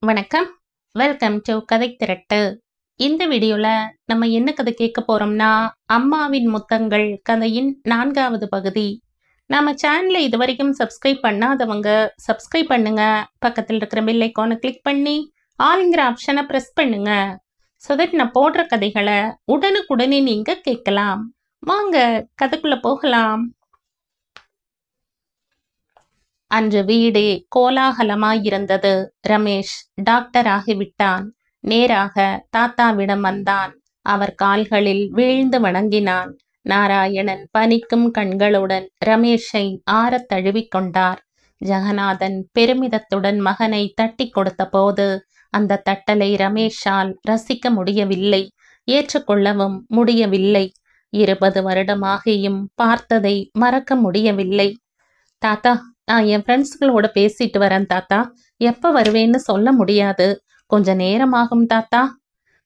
வணக்கம். Welcome to கதை திரட்டு. இந்த வீடியோல நம்ம என்ன கதை கேட்க போறோம்னா, அம்மாவின் முத்தங்கள் கதையின் 4வது பகுதி. நம்ம சேனலை இதுவரைக்கும் சப்ஸ்கிரைப் பண்ணாதவங்க சப்ஸ்கிரைப் பண்ணுங்க. பக்கத்தில் இருக்கிற பெல் ஐகானை கிளிக் பண்ணி ஆல்ங்கிற ஆப்ஷனை பிரஸ் பண்ணுங்க. ஸோ தட் நான் போடுற கதைகளை உடனுக்குடனே நீங்க கேட்கலாம். வாங்க கதைக்குள்ள போகலாம். அன்று வீடே கோலாகலமாயிருந்தது. ரமேஷ் டாக்டர் ஆகிவிட்டான். நேராக தாத்தாவிடம் வந்தான். அவர் கால்களில் வீழ்ந்து வணங்கினான். நாராயணன் பனிக்கும் கண்களுடன் ரமேஷை ஆறத் தழுவிக் கொண்டார். ஜெகநாதன் பெருமிதத்துடன் மகனை தட்டி கொடுத்த போது அந்த தட்டலை ரமேஷால் ரசிக்க முடியவில்லை, ஏற்றுக்கொள்ளவும் முடியவில்லை. 20 வருடமாகியும் பார்த்ததை மறக்க முடியவில்லை. தாத்தா, நான் என் ஃப்ரெண்ட்ஸ்களோட பேசிட்டு வரேன் தாத்தா. எப்போ வருவேன்னு சொல்ல முடியாது, கொஞ்ச நேரமாகும் தாத்தா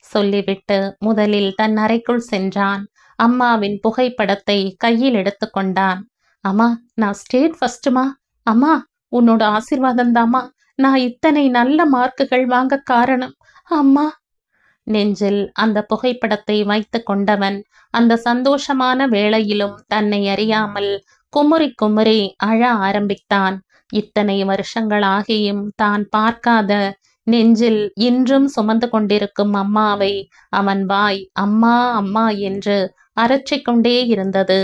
சொல்லிவிட்டு முதலில் தன் அறைக்குள் சென்றான். அம்மாவின் புகைப்படத்தை கையில் எடுத்து கொண்டான். அம்மா, நான் ஸ்டேட் ஃபர்ஸ்ட்டுமா. அம்மா, உன்னோட ஆசீர்வாதம் தாம்மா நான் இத்தனை நல்ல மார்க்குகள் வாங்க காரணம். அம்மா. நெஞ்சில் அந்த புகைப்படத்தை வைத்து கொண்டவன் அந்த சந்தோஷமான வேளையிலும் தன்னை அறியாமல் குமுறி குமுறி அழ ஆரம்பித்தான். இத்தனை வருஷங்களாகியும் தான் பார்க்காத, நெஞ்சில் இன்றும் சுமந்து கொண்டிருக்கும் அம்மாவை அவன் வாய் அம்மா அம்மா என்று அரற்றிக் கொண்டே இருந்தது.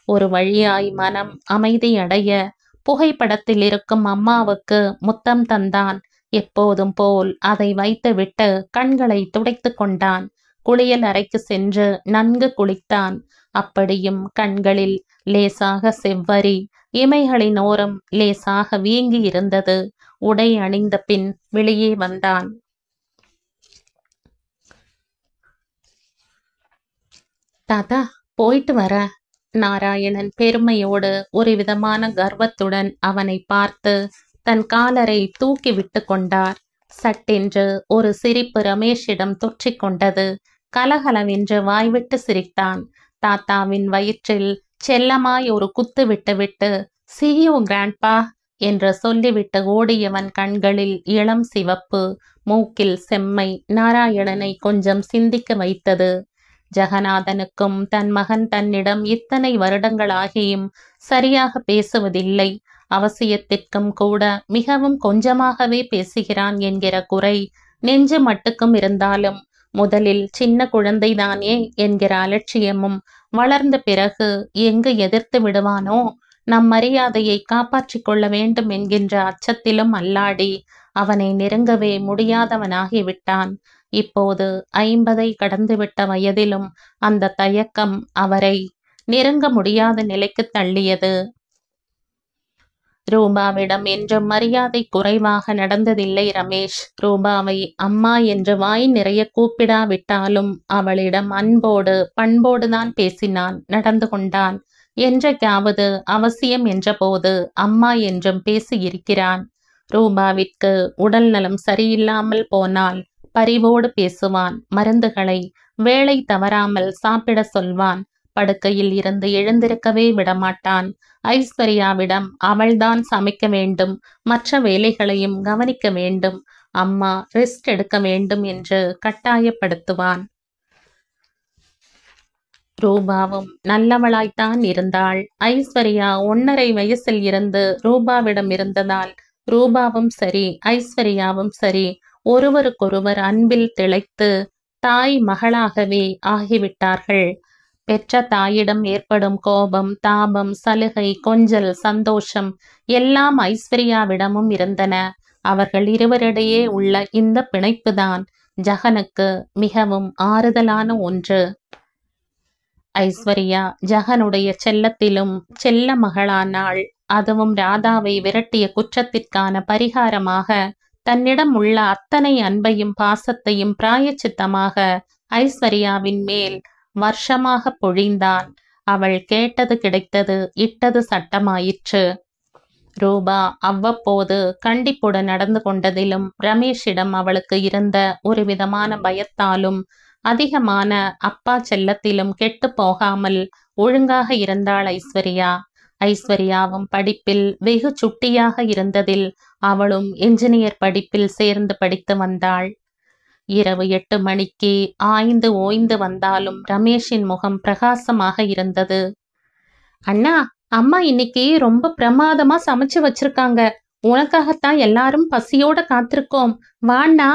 ஒரு வழியாய் மனம் அமைதி அடைய புகைப்படத்தில் இருக்கும் அம்மாவுக்கு முத்தம் தந்தான். எப்போதும் போல் அதை வைத்துவிட்டு கண்களை துடைத்து கொண்டான். குளியல் அறைக்கு சென்று நன்கு குளித்தான். அப்படியும் கண்களில் லேசாக செவ்வரி, இமைகளின் ஓரம் லேசாக வீங்கி இருந்தது. உடை அணிந்த பின் வெளியே வந்தான். தாத்தா, போயிட்டு வர. நாராயணன் பெருமையோடு ஒரு விதமான கர்வத்துடன் அவனை பார்த்து தன் காலரை தூக்கி விட்டு கொண்டார். சட்டென்று ஒரு சிரிப்பு ரமேஷிடம் தொற்றிக் கொண்டது. கலகலவென்று வாய்விட்டு சிரித்தான். தாத்தாவின் வயிற்றில் செல்லமாய் ஒரு குத்து விட்டுவிட்டு "See you grandpa" என்று சொல்லிவிட்டு ஓடியவன் கண்களில் இளம் சிவப்பு, மூக்கில் செம்மை நாராயணனை கொஞ்சம் சிந்திக்க வைத்தது. ஜெகநாதனுக்கும் தன் மகன் தன்னிடம் இத்தனை வருடங்களாகியும் சரியாக பேசுவதில்லை, அவசியத்திற்கும் கூட மிகவும் கொஞ்சமாகவே பேசுகிறான் என்கிற குறை நெஞ்சு மட்டுக்கும் இருந்தாலும், முதலில் சின்ன குழந்தைதானே என்கிற அலட்சியமும், வளர்ந்த பிறகு எங்கு எதிர்த்து விடுவானோ, நம் மரியாதையை காப்பாற்றிக் கொள்ள வேண்டும் என்கின்ற அச்சத்திலும் அல்லாடி அவனை நெருங்கவே முடியாதவனாகிவிட்டான். இப்போது 50ஐ கடந்துவிட்ட வயதிலும் அந்த தயக்கம் அவரை நெருங்க முடியாத நிலைக்கு தள்ளியது. ரூபாவிடம் என்றும் மரியாதை குறைவாக நடந்ததில்லை ரமேஷ். ரூபாவை அம்மா என்று வாய் நிறைய கூப்பிடாவிட்டாலும் அவளிடம் அன்போடு பண்போடுதான் பேசினான், நடந்து கொண்டான். என்றைக்காவது அவசியம் என்றபோது அம்மா என்றும் பேசியிருக்கிறான். ரூபாவிற்கு உடல் நலம் சரியில்லாமல் போனால் பரிவோடு பேசுவான். மருந்துகளை வேளை தவறாமல் சாப்பிட சொல்வான். படுக்கையில் இருந்து எழுந்திருக்கவே விடமாட்டான். ஐஸ்வர்யாவிடம் அவள்தான் சமைக்க வேண்டும், மற்ற வேலைகளையும் கவனிக்க வேண்டும், அம்மா ரெஸ்ட் எடுக்க வேண்டும் என்று கட்டாயப்படுத்துவான். ரூபாவும் நல்லவளாய்த்தான் இருந்தாள். ஐஸ்வர்யா 1.5 வயசில் இருந்து ரூபாவிடம் இருந்ததால் ரூபாவும் சரி ஐஸ்வர்யாவும் சரி ஒருவருக்கொருவர் அன்பில் திளைத்து தாய் மகளாகவே ஆகிவிட்டார்கள். பெற்ற தாயிடம் ஏற்படும் கோபம், தாபம், சலுகை, கொஞ்சல், சந்தோஷம் எல்லாம் ஐஸ்வர்யாவிடமும் இருந்தன. அவர்கள் இருவரிடையே உள்ள இந்த பிணைப்புதான் ஜெகனுக்கு மிகவும் ஆறுதலான ஒன்று. ஐஸ்வர்யா ஜெகனுடைய செல்லத்திலும் செல்ல மகளானாள். அதுவும் ராதாவை விரட்டிய குற்றத்திற்கான பரிகாரமாக தன்னிடம் உள்ள அத்தனை அன்பையும் பாசத்தையும் பிராயச்சித்தமாக ஐஸ்வர்யாவின் மேல் வருஷமாக பொழிந்தான். அவள் கேட்டது கிடைத்தது, இட்டது சட்டமாயிற்று. ரூபா அவ்வப்போது கண்டிப்புடன் நடந்து கொண்டதிலும், ரமேஷிடம் அவளுக்கு இருந்த ஒரு விதமான பயத்தாலும், அதிகமான அப்பா செல்லத்திலும் கெட்டு போகாமல் ஒழுங்காக இருந்தாள் ஐஸ்வர்யா. ஐஸ்வர்யாவும் படிப்பில் வெகு சுட்டியாக இருந்ததில் அவளும் என்ஜினியர் படிப்பில் சேர்ந்து படித்து வந்தாள். இரவு 8 மணிக்கு ஆய்ந்து ஓய்ந்து வந்தாலும் ரமேஷின் முகம் பிரகாசமாக இருந்தது. அண்ணா, அம்மா இன்னைக்கு ரொம்ப பிரமாதமா சமைச்சு வச்சிருக்காங்க. உனக்காகத்தான் எல்லாரும் பசியோட காத்திருக்கோம். வாண்ணா.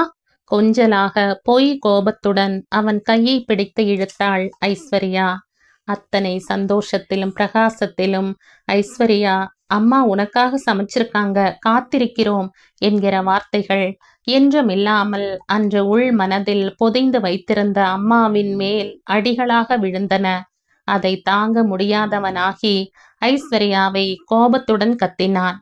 கொஞ்சலாக பொய் கோபத்துடன் அவன் கையை பிடித்து இழுத்தாள் ஐஸ்வர்யா. அத்தனை சந்தோஷத்திலும் பிரகாசத்திலும் ஐஸ்வர்யா, அம்மா உனக்காக சமைச்சிருக்காங்க, காத்திருக்கிறோம் என்கிற வார்த்தைகள் என்றுமில்லாமல் அன்று உள் மனதில் பொதிந்து வைத்திருந்த அம்மாவின் மேல் அடிகளாக விழுந்தன. அதை தாங்க முடியாதவனாகி ஐஸ்வர்யாவை கோபத்துடன் கத்தினான்.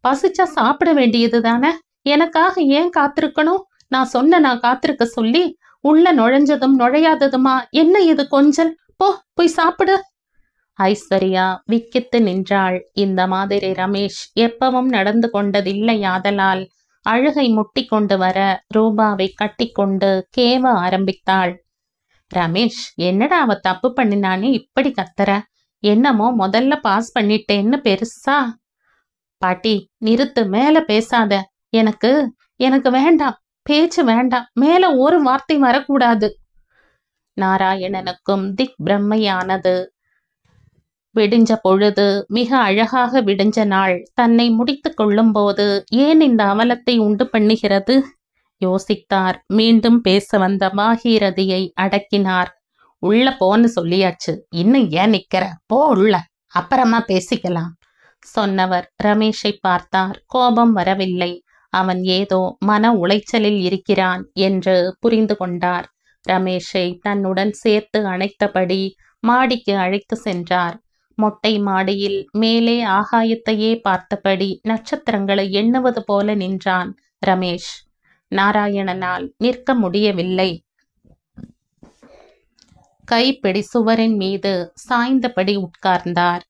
பசிச்சா சாப்பிட வேண்டியது தானே, எனக்காக ஏன் காத்திருக்கணும்? நான் நான் காத்திருக்க சொல்லி உள்ள நுழைஞ்சதும் நுழையாததுமா என்ன இது கொஞ்சல்? போய் சாப்பிடு. ஐஸ்வர்யா விக்கித்து நின்றாள். இந்த மாதிரி ரமேஷ் எப்பவும் நடந்து கொண்டதில்லையாதலால் அழுகை முட்டி கொண்டு வர ரூபாவை கட்டிக்கொண்டு கேவ ஆரம்பித்தாள். ரமேஷ், என்னடா அவ தப்பு பண்ணினானே இப்படி கத்துற? என்னமோ முதல்ல பாஸ் பண்ணிட்டேன்னு பெருசா? பாட்டி நிறுத்து, மேல பேசாத. எனக்கு வேண்டாம், பேச்சு வேண்டாம், மேல ஒரு வார்த்தை வரக்கூடாது. நாராயணனுக்கும் திக் பிரம்மையானது. விடிஞ்ச பொழுது மிக அழகாக விடிஞ்ச நாள் தன்னை முடித்து கொள்ளும் போது ஏன் இந்த அவலத்தை உண்டு பண்ணுகிறது? யோசித்தார். மீண்டும் பேச வந்த பாகீரதியை அடக்கினார். உள்ள போன்னு சொல்லியாச்சு, இன்னும் ஏன் நிக்கிற? போ உள்ள, அப்புறமா பேசிக்கலாம் சொன்னவர் ரமேஷை பார்த்தார். கோபம் வரவில்லை. அவன் ஏதோ மன உளைச்சலில் இருக்கிறான் என்று புரிந்து கொண்டார். ரமேஷை தன்னுடன் சேர்த்து அணைத்தபடி மாடிக்கு அழைத்து சென்றார். மொட்டை மாடியில் மேலே ஆகாயத்தையே பார்த்தபடி நட்சத்திரங்களை எண்ணுவது போல நின்றான் ரமேஷ். நாராயணனால் நிற்க முடியவில்லை. கைப்பிடி சுவரின் மீது சாய்ந்தபடி உட்கார்ந்தார்.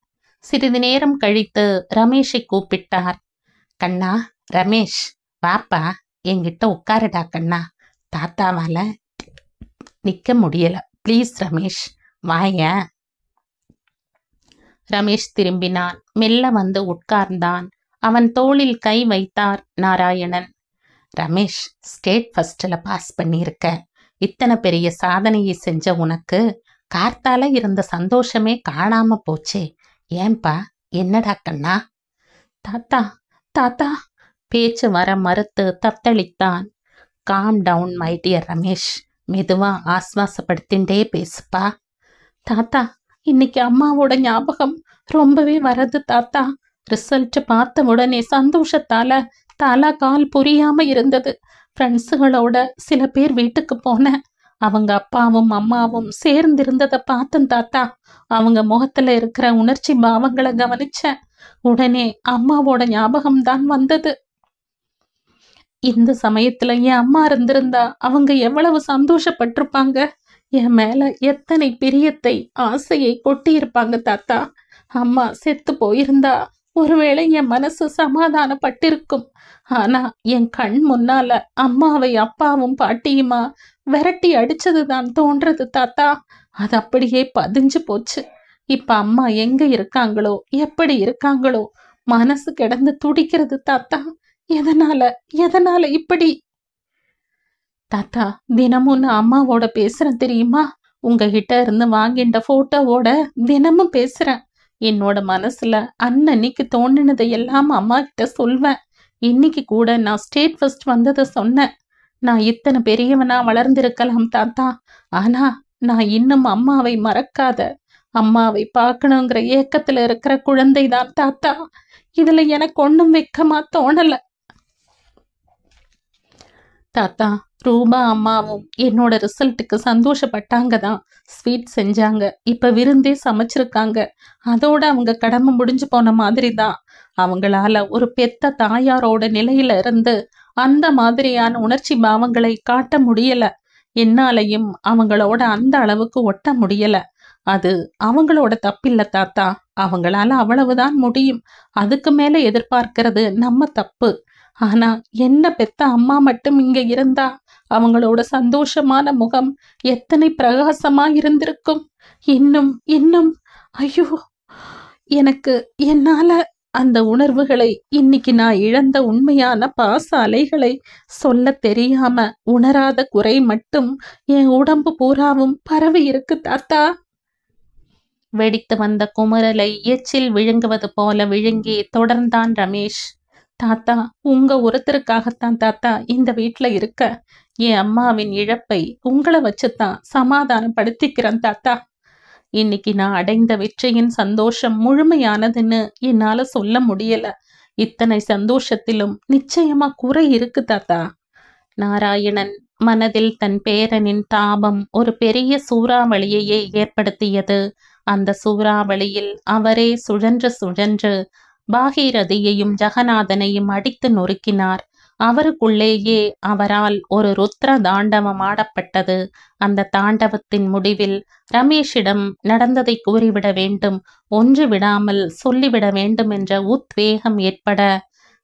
சிறிது நேரம் கழித்து ரமேஷை கூப்பிட்டார். கண்ணா, ரமேஷ் வாப்பா, என்கிட்ட உட்காருடா கண்ணா. தாத்தாவால நிக்க முடியல, ப்ளீஸ் ரமேஷ் வாய. ரமேஷ் திரும்பினான். மெல்ல வந்து உட்கார்ந்தான். அவன் தோளில் கை வைத்தார் நாராயணன். ரமேஷ், ஸ்டேட் ஃபர்ஸ்ட்ல பாஸ் பண்ணியிருக்க. இத்தனை பெரிய சாதனையை செஞ்ச உனக்கு கார்த்தால இருந்த சந்தோஷமே காணாம போச்சே, ஏன்பா? என்னடா கண்ணா? தாத்தா தாத்தா பேச்சு வர மறுத்து தத்தளித்தான். Calm down my dear Ramesh, மெதுவா ஆஸ்வாசப்படுத்திண்டே பேசுப்பா. தாத்தா, இன்னைக்கு அம்மாவோட ஞாபகம் ரொம்பவே வரது தாத்தா. ரிசல்ட் பார்த்த உடனே சந்தோஷத்தால தலா கால் புரியாம இருந்தது. ஃப்ரெண்ட்ஸுகளோட சில பேர் வீட்டுக்கு போனேன். அவங்க அப்பாவும் அம்மாவும் சேர்ந்திருந்ததை பார்த்தேன் தாத்தா. அவங்க முகத்துல இருக்கிற உணர்ச்சி பாவங்களை கவனிச்சேன். உடனே அம்மாவோட ஞாபகம் தான் வந்தது. இந்த சமயத்துல என் அம்மா இருந்திருந்தா அவங்க எவ்வளவு சந்தோஷப்பட்டிருப்பாங்க. என் மேல எத்தனை பிரியத்தை ஆசையை கொட்டி இருப்பாங்க தாத்தா. அம்மா செத்து போயிருந்தா ஒருவேளை என் மனசு சமாதானப்பட்டிருக்கும். ஆனா என் கண் முன்னால அம்மாவை அப்பாவும் பாட்டியுமா விரட்டி அடிச்சதுதான் தோன்றது தாத்தா. அது அப்படியே பதிஞ்சு போச்சு. இப்ப அம்மா எங்க இருக்காங்களோ, எப்படி இருக்காங்களோ, மனசு கிடந்து துடிக்கிறது தாத்தா. எதனால இப்படி? தாத்தா, தினமும் நான் அம்மாவோட பேசுறேன் தெரியுமா? உங்ககிட்ட இருந்து வாங்கிட்ட போட்டோவோட தினமும் பேசுறேன். என்னோட மனசுல அன்னைக்கு தோணினதை எல்லாம் அம்மா கிட்ட சொல்வேன். இன்னைக்கு கூட நான் ஸ்டேட் ஃபர்ஸ்ட் வந்ததை சொன்னேன். நான் இத்தனை பெரியவனா வளர்ந்திருக்கலாம் தாத்தா, ஆனா நான் இன்னும் அம்மாவை மறக்காத, அம்மாவை பார்க்கணுங்கிற ஏக்கத்துல இருக்கிற குழந்தைதான் தாத்தா. இதுல எனக்கு ஒண்ணும் வெக்கமா தோணல தாத்தா. ரூபா அம்மாவும் என்னோட ரிசல்ட்டுக்கு சந்தோஷப்பட்டாங்க தான். ஸ்வீட் செஞ்சாங்க, இப்ப விருந்தே சமைச்சிருக்காங்க. அதோட அவங்க கடமை முடிஞ்சு போன மாதிரி தான். அவங்களால ஒரு பெத்த தாயாரோட நிலையில இருந்து அந்த மாதிரியான உணர்ச்சி பாவங்களை காட்ட முடியல. என்னாலையும் அவங்களோட அந்த அளவுக்கு ஒட்ட முடியல. அது அவங்களோட தப்பில்ல தாத்தா. அவங்களால அவ்வளவுதான் முடியும். அதுக்கு மேல எதிர்பார்க்கிறது நம்ம தப்பு. ஆனா என்ன பெத்த அம்மா மட்டும் இங்க இருந்தா அவங்களோட சந்தோஷமான முகம் எத்தனை பிரகாசமா இருந்திருக்கும். இன்னும் ஐயோ, எனக்கு என்னால அந்த உணர்வுகளை, இன்னைக்கு நான் இழந்த உண்மையான பாச அலைகளை சொல்ல தெரியாம உணராத குறை மட்டும் என் உடம்பு பூராவும் பரவி இருக்கு தாத்தா. வெடித்து வந்த குமுறலை எச்சில் விழுங்குவது போல விழுங்கி தொடர்ந்தான் ரமேஷ். தாத்தா, உங்க ஒருத்தருக்காகத்தான் தாத்தா இந்த வீட்டுல இருக்க. என் அம்மாவின் இழப்பை உங்களை வச்சுதான் சமாதானப்படுத்திக்கிறேன் தாத்தா. இன்னைக்கு நான் அடைந்த வெற்றியின் சந்தோஷம் முழுமையானதுன்னு என்னால சொல்ல முடியல. இத்தனை சந்தோஷத்திலும் நிச்சயமா குறை இருக்கு தாத்தா. நாராயணன் மனதில் தன் பேரனின் தாபம் ஒரு பெரிய சூறாவளியையே ஏற்படுத்தியது. அந்த சூறாவளியில் அவரே சுழன்று சுழன்று பாகீரதியையும் ஜெகநாதனையும் அடித்து நொறுக்கினார். அவருக்குள்ளேயே அவரால் ஒரு ருத்ர தாண்டவம் ஆடப்பட்டது. அந்த தாண்டவத்தின் முடிவில் ரமேஷிடம் நடந்ததை கூறிவிட வேண்டும், ஒன்று விடாமல் சொல்லிவிட வேண்டும் என்ற உத்வேகம் ஏற்பட,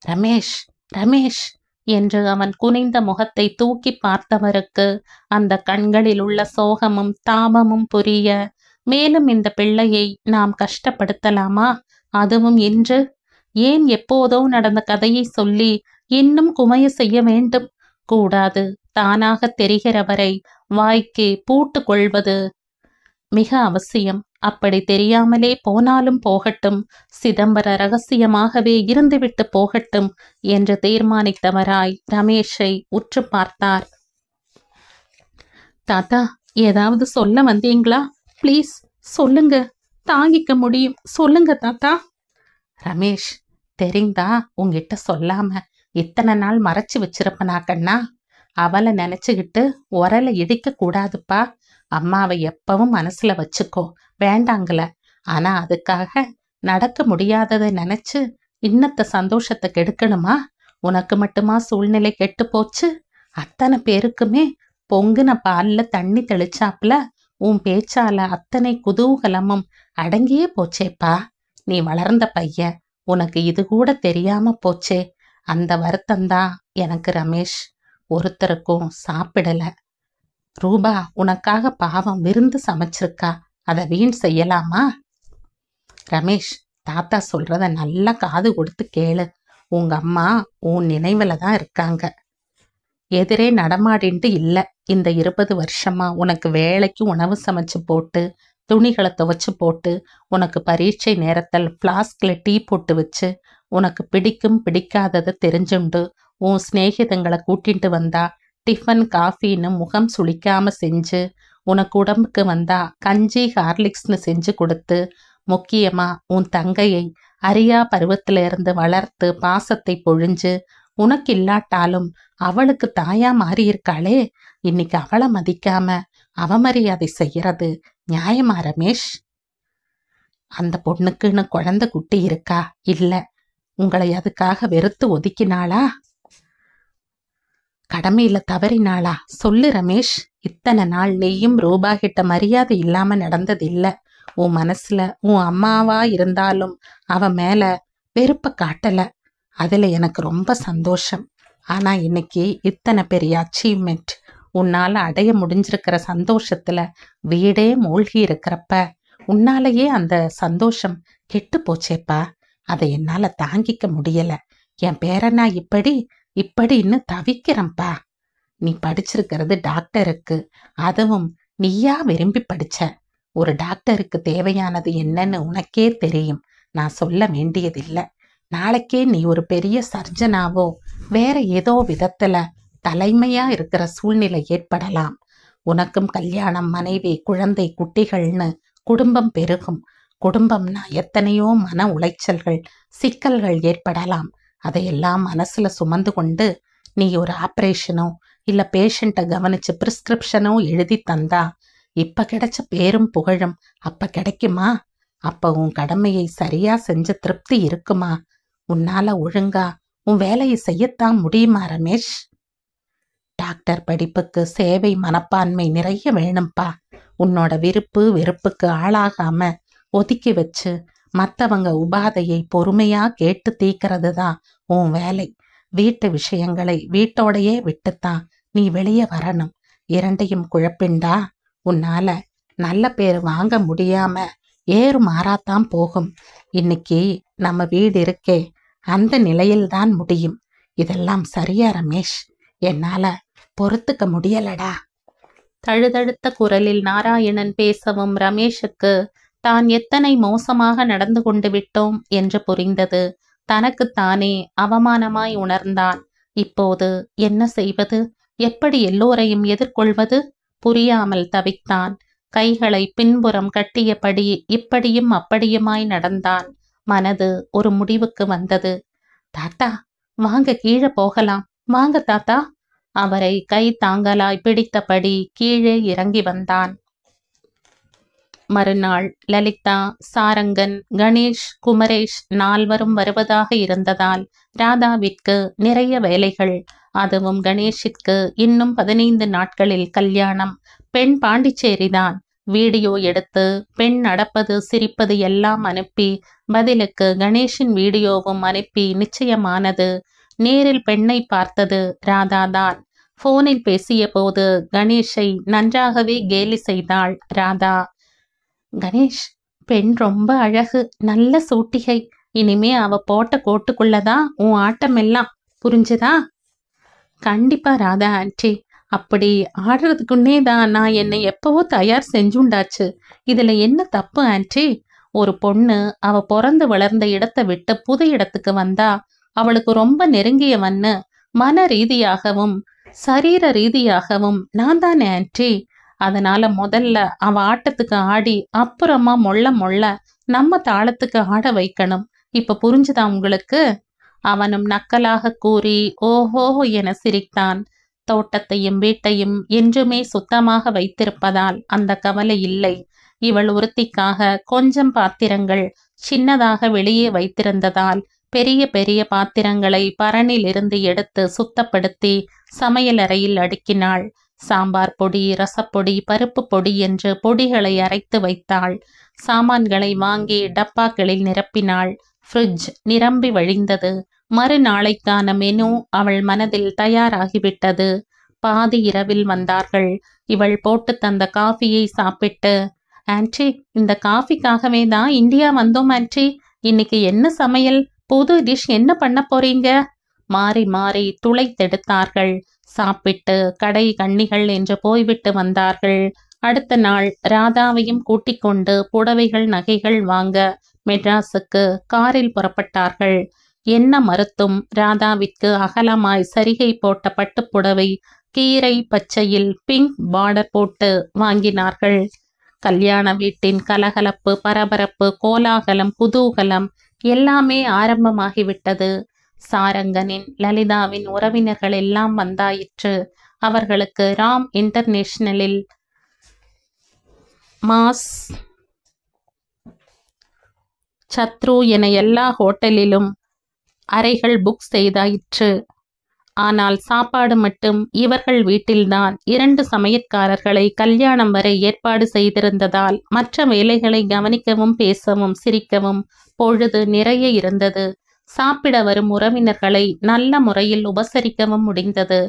ரமேஷ் ரமேஷ் என்று அவன் குனிந்த முகத்தை தூக்கி பார்த்தவருக்கு அந்த கண்களில் உள்ள சோகமும் தாபமும் புரிய, மேலும் இந்த பிள்ளையை நாம் கஷ்டப்படுத்தலாமா? அதுவும் இன்று? ஏன் எப்போதோ நடந்த கதையை சொல்லி இன்னும் குமைய செய்ய வேண்டும்? கூடாது. தானாக தெரிகிறவரை வாய்க்கு பூட்டு கொள்வது மிக அவசியம். அப்படி தெரியாமலே போனாலும் போகட்டும், சிதம்பர ரகசியமாகவே இருந்துவிட்டு போகட்டும் என்று தீர்மானித்தவராய் ரமேஷை உற்று பார்த்தார். தாத்தா, ஏதாவது சொல்ல வந்தீங்களா? ப்ளீஸ் சொல்லுங்க, தாங்கிக்க முடியும், சொல்லுங்க தாத்தா. ரமேஷ், தெரிந்தா உங்ககிட்ட சொல்லாம இத்தனை நாள் மறைச்சு வச்சிருப்பனா கண்ணா? அவளை நினைச்சுக்கிட்டு உரலை இடிக்க கூடாதுப்பா. அம்மாவை எப்பவும் மனசுல வச்சுக்கோ, வேண்டாங்கள. ஆனா அதுக்காக நடக்க முடியாததை நினைச்சு இன்னத்த சந்தோஷத்தை கெடுக்கணுமா? உனக்கு மட்டுமா சூழ்நிலை கெட்டு போச்சு? அத்தனை பேருக்குமே பொங்குன பால்ல தண்ணி தெளிச்சாப்புல உன் பேச்சால அத்தனை குதூகலமும் அடங்கியே போச்சேப்பா. நீ வளர்ந்த பையன், உனக்கு இது கூட தெரியாம போச்சே. அந்த வருத்தம்தான் எனக்கு ரமேஷ். ஒருத்தருக்கும் சாப்பிடல. ரூபா உனக்காக பாவம் விருந்து சமைச்சிருக்கா, அதை வீண் செய்யலாமா? ரமேஷ், தாத்தா சொல்றத நல்லா காது கொடுத்து கேளு. உங்க அம்மா உன் நினைவுல தான் இருக்காங்க. எதிரே நடமாடின்ட்டு இல்லை. இந்த 20 வருஷமா உனக்கு வேலைக்கு உணவு சமைச்சு போட்டு, துணிகளை துவைச்சு போட்டு, உனக்கு பரீட்சை நேரத்தில் ஃப்ளாஸ்கில் டீ போட்டு வச்சு, உனக்கு பிடிக்கும் பிடிக்காததை தெரிஞ்சுண்டு உன் சிநேகிதங்களை கூட்டிட்டு வந்தா டிஃபன் காஃபின்னு முகம் சுளிக்காம செஞ்சு, உனக்கு உடம்புக்கு வந்தா கஞ்சி ஹார்லிக்ஸ்னு செஞ்சு கொடுத்து, முக்கியமா உன் தங்கையை அரியா பருவத்தில இருந்து வளர்த்து பாசத்தை பொழிஞ்சு, உனக்கு இல்லாட்டாலும் அவளுக்கு தாயா மாறி இருக்காளே, இன்னைக்கு அவளை மதிக்காம அவமரியாதை செய்யறது நியாயமா ரமேஷ்? அந்த பொண்ணுக்குன்னு குழந்தை குட்டி இருக்கா? இல்ல. உங்களை அதுக்காக வெறுத்து ஒதுக்கினாளா? கடமையில தவறினாளா? சொல்லு ரமேஷ். இத்தனை நாள் நீயும் ரூபா கிட்ட மரியாதை இல்லாம நடந்ததில்ல. உன் மனசுல உன் அம்மாவா இருந்தாலும் அவ மேல வெறுப்ப காட்டல. அதுல எனக்கு ரொம்ப சந்தோஷம். ஆனா இன்னைக்கு இத்தனை பெரிய அச்சீவ்மெண்ட் உன்னால அடைய முடிஞ்சிருக்கிற சந்தோஷத்துல வீடே மூழ்கி இருக்கிறப்ப உன்னாலேயே அந்த சந்தோஷம் கெட்டு போச்சேப்பா. அதை என்னால தாங்கிக்க முடியல. என் பேரனா இப்படின்னு தவிக்கிறேன்ப்பா. நீ படிச்சிருக்கிறது டாக்டருக்கு, அதுவும் நீயா விரும்பி படிச்ச. ஒரு டாக்டருக்கு தேவையானது என்னன்னு உனக்கே தெரியும். நான் சொல்ல வேண்டியதில்லை. நாளைக்கே நீ ஒரு பெரிய சர்ஜனாவோ வேற ஏதோ விதத்துல தலைமையா இருக்கிற சூழ்நிலை ஏற்படலாம். உனக்கும் கல்யாணம், மனைவி, குழந்தை, குட்டிகள்னு குடும்பம் பெருகும். குடும்பம்னா எத்தனையோ மன உளைச்சல்கள், சிக்கல்கள் ஏற்படலாம். அதையெல்லாம் மனசுல சுமந்து கொண்டு நீ ஒரு ஆப்ரேஷனோ இல்ல பேஷண்ட்டை கவனிச்சு பிரிஸ்கிரிப்ஷனோ எழுதி தந்தா இப்ப கிடைச்ச பேரும் புகழும் அப்ப கிடைக்குமா? அப்ப உன் கடமையை சரியா செஞ்ச திருப்தி இருக்குமா? உன்னால ஒழுங்கா உன் வேலையை செய்யத்தான் முடியுமா ரமேஷ்? டாக்டர் படிப்புக்கு சேவை மனப்பான்மை நிறைய வேணும்பா. உன்னோட விருப்பு வெறுப்புக்கு ஆளாகாம ஒதுக்கி வச்சு மற்றவங்க உபாதையை பொறுமையா கேட்டு தீக்கிறது தான் உன் வேலை. வீட்டு விஷயங்களை வீட்டோடையே விட்டுத்தான் நீ வெளியே வரணும். இரண்டையும் குழப்பிண்டா உன்னால நல்ல பேர் வாங்க முடியாம ஏறு மாறாத்தான் போகும். இன்னைக்கு நம்ம வீடு இருக்கே, அந்த நிலையில்தான் முடியும். இதெல்லாம் சரியா ரமேஷ்? என்னால பொறுத்துக்க முடியலடா. தழுதழுத்த குரலில் நாராயணன் பேசவும் ரமேஷுக்கு தான் எத்தனை மோசமாக நடந்து கொண்டு விட்டோம் என்று புரிந்தது. தனக்குத்தானே அவமானமாய் உணர்ந்தான். இப்போது என்ன செய்வது? எப்படி எல்லோரையும் எதிர்கொள்வது? புரியாமல் தவித்தான். கைகளை பின்புறம் கட்டியபடி இப்படியும் அப்படியுமாய் நடந்தான். மனது ஒரு முடிவுக்கு வந்தது. தாத்தா, வாங்க கீழே போகலாம். வாங்க தாத்தா. அவரை கை தாங்கலாய் பிடித்தபடி கீழே இறங்கி வந்தான். மறுநாள் லலிதா, சாரங்கன், கணேஷ், குமரேஷ் நால்வரும் வருவதாக இருந்ததால் ராதாவிற்கு நிறைய வேலைகள். அதுவும் கணேஷிற்கு இன்னும் 15 நாட்களில் கல்யாணம். பெண் பாண்டிச்சேரிதான். வீடியோ எடுத்து பெண் நடப்பது சிரிப்பது எல்லாம் அனுப்பி பதிலுக்கு கணேஷின் வீடியோவும் அனுப்பி நிச்சயமானது. நேரில் பெண்ணை பார்த்தது ராதாதான். போனில் பேசிய போது கணேஷை நன்றாகவே கேலி செய்தாள் ராதா. கணேஷ், பெண் ரொம்ப அழகு, நல்ல சூட்டிகை. இனிமே அவ போட்ட கோட்டுக்குள்ளதான் உன் ஆட்டம் எல்லாம். புரிஞ்சுதா? கண்டிப்பா ராதா ஆன்ட்டி. அப்படி ஆடுறதுக்குன்னே தான் நான் என்னை எப்பவோ தயார் செஞ்சுண்டாச்சு. இதுல என்ன தப்பு ஆன்ட்டி? ஒரு பொண்ணு அவ பிறந்து வளர்ந்த இடத்தை விட்டு புது இடத்துக்கு வந்தா அவளுக்கு ரொம்ப நெருங்கியவன்னு மன ரீதியாகவும் சரீர ரீதியாகவும் நான் தானே ஆன்ட்டி. அதனால முதல்ல அவ ஆட்டத்துக்கு ஆடி அப்புறமா மொள்ள நம்ம தாளத்துக்கு ஆட வைக்கணும். இப்ப புரிஞ்சுதா உங்களுக்கு? அவனும் நக்கலாக கூறி ஓஹோ என சிரித்தான். தோட்டத்தையும் வீட்டையும் என்றுமே சுத்தமாக வைத்திருப்பதால் அந்த கவலை இல்லை. இவள் ஒருத்திக்காக கொஞ்சம் பாத்திரங்கள் சின்னதாக வெளியே வைத்திருந்ததால் பெரிய பெரிய பாத்திரங்களை பரணில் இருந்து எடுத்து சுத்தப்படுத்தி சமையலறையில் அடுக்கினாள். சாம்பார் பொடி, ரசப்பொடி, பருப்பு பொடி என்று பொடிகளை அரைத்து வைத்தாள். சாமான்களை வாங்கி டப்பாக்களில் நிரப்பினாள். ஃப்ரிட்ஜ் நிரம்பி வழிந்தது. மறுநாளைக்கான மெனு அவள் மனதில் தயாராகிவிட்டது. பாதி இரவில் வந்தார்கள். இவள் போட்டு தந்த காஃபியை சாப்பிட்டு, ஆன்ட்டி, இந்த காஃபிக்காகவே தான் இந்தியா வந்தோம் ஆன்ட்டி. இன்னைக்கு என்ன சமையல்? புது டிஷ் என்ன பண்ண போறீங்க? மாறி மாறி துளைத்தெடுத்தார்கள். சாப்பிட்டு கடை கண்ணிகள் என்று போய்விட்டு வந்தார்கள். அடுத்த நாள் ராதாவையும் கூட்டிக் கொண்டு புடவைகள் நகைகள் வாங்க மெட்ராஸுக்கு காரில் புறப்பட்டார்கள். என்ன மறுத்தும் ராதாவிற்கு அகலமாய் சரிகை போட்ட பட்டுப்புடவை கீரை பச்சையில் பிங்க் பார்டர் போட்டு வாங்கினார்கள். கல்யாண வீட்டின் கலகலப்பு, பரபரப்பு, கோலாகலம், குதூகலம் எல்லாமே ஆரம்பமாகிவிட்டது. சாரங்கனின், லலிதாவின் உறவினர்கள் எல்லாம் வந்தாயிற்று. அவர்களுக்கு ராம் இன்டர்நேஷனலில் மாஸ், சத்ரு என எல்லா ஹோட்டலிலும் அறைகள் புக் செய்தாயிற்று. ஆனால் சாப்பாடு மட்டும் இவர்கள் வீட்டில்தான். 2 சமையற்காரர்களை கல்யாணம் வரை ஏற்பாடு செய்திருந்ததால் மற்ற வேலைகளை கவனிக்கவும் பேசவும் சிரிக்கவும் பொழுது நிறைய இருந்தது. சாப்பிட வரும் உறவினர்களை நல்ல முறையில் உபசரிக்கவும் முடிந்தது.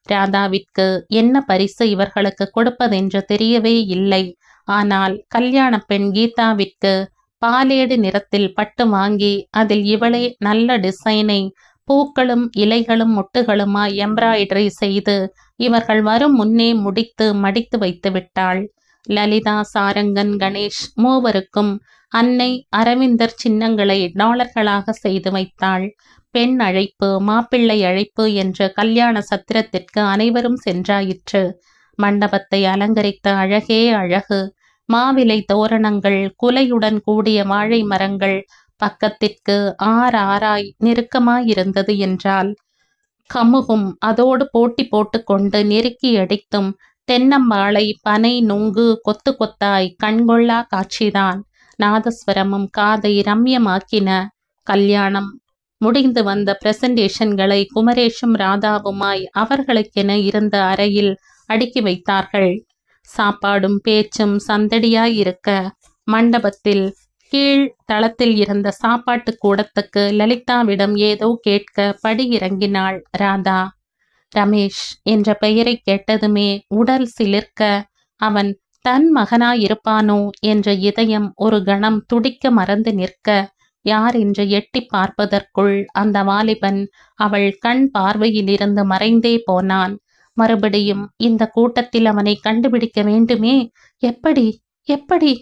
ராதாவிற்கு என்ன பரிசு இவர்களுக்கு கொடுப்பதென்று தெரியவே இல்லை. ஆனால் கல்யாண பெண் கீதாவிற்கு பாலேடு நிறத்தில் பட்டு வாங்கி அதில் இவளே நல்ல டிசைனை பூக்களும் இலைகளும் முட்டுகளுமாய் எம்ப்ராய்டரி செய்து இவர்கள் வரும் முன்னே முடித்து மடித்து வைத்து விட்டாள். லலிதா, சாரங்கன், கணேஷ் மூவருக்கும் அன்னை அரவிந்தர் சின்னங்களை டாலர்களாக செய்து வைத்தாள். பெண் அழைப்பு, மாப்பிள்ளை அழைப்பு என்ற கல்யாண சத்திரத்திற்கு அனைவரும் சென்றாயிற்று. மண்டபத்தை அலங்கரித்த அழகே அழகு. மாவிலை தோரணங்கள், குலையுடன் கூடிய வாழை மரங்கள் பக்கத்திற்கு ஆறாய் நெருக்கமாயிருந்தது என்றால் கமுகும் அதோடு போட்டி போட்டுக்கொண்டு நெருக்கி அடித்தும் தென்னம்பாளை, பனை, நுங்கு கொத்து கொத்தாய் கண்கொள்ளா காட்சிதான். நாதஸ்வரமும் காதை ரம்யமாக்கின. கல்யாணம் முடிந்து வந்த பிரசன்டேஷன்களை குமரேஷும் ராதாவுமாய் அவர்களுக்கென இருந்த அறையில் அடுக்கி வைத்தார்கள். சாப்பாடும் பேச்சும் சந்தடியாயிருக்க மண்டபத்தில் கீழ் தளத்தில் இருந்த சாப்பாட்டு கூடத்துக்கு லலிதாவிடம் ஏதோ கேட்க படி இறங்கினாள் ராதா. ரமேஷ் என்ற பெயரை கேட்டதுமே உடல் சிலிர்க்க அவன் தன் மகனாயிருப்பானோ என்ற இதயம் ஒரு கணம் துடிக்க மறந்து நிற்க, யார் என்று எட்டி பார்ப்பதற்குள் அந்த வாலிபன் அவள் கண் பார்வையிலிருந்து மறைந்தே போனான். மறுபடியும் இந்த கூட்டத்தில் அவனை கண்டுபிடிக்க வேண்டுமே. எப்படி எப்படி?